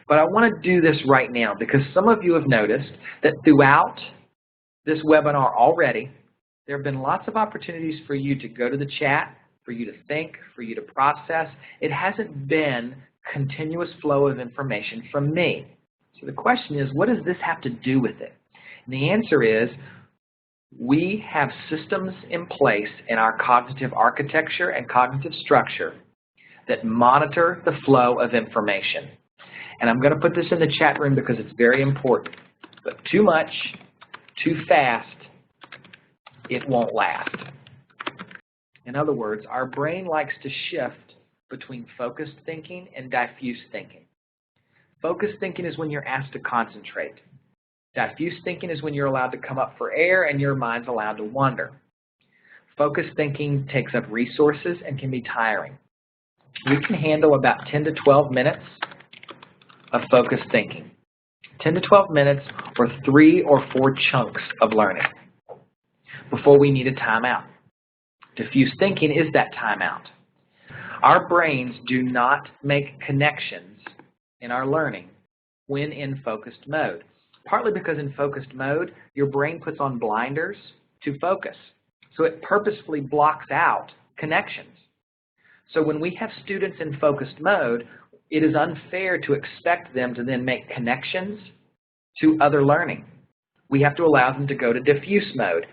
But I want to do this right now because some of you have noticed that throughout this webinar already, there have been lots of opportunities for you to go to the chat, for you to think, for you to process. It hasn't been continuous flow of information from me. So the question is, what does this have to do with it? And the answer is, we have systems in place in our cognitive architecture and cognitive structure that monitor the flow of information. And I'm going to put this in the chat room because it's very important. But too much, too fast, it won't last. In other words, our brain likes to shift between focused thinking and diffuse thinking. Focused thinking is when you're asked to concentrate. Diffuse thinking is when you're allowed to come up for air and your mind's allowed to wander. Focused thinking takes up resources and can be tiring. We can handle about 10 to 12 minutes of focused thinking. 10 to 12 minutes or 3 or 4 chunks of learning before we need a timeout. Diffuse thinking is that timeout. Our brains do not make connections in our learning when in focused mode. Partly because in focused mode, your brain puts on blinders to focus. So it purposefully blocks out connections. So when we have students in focused mode, it is unfair to expect them to then make connections to other learning. We have to allow them to go to diffuse mode.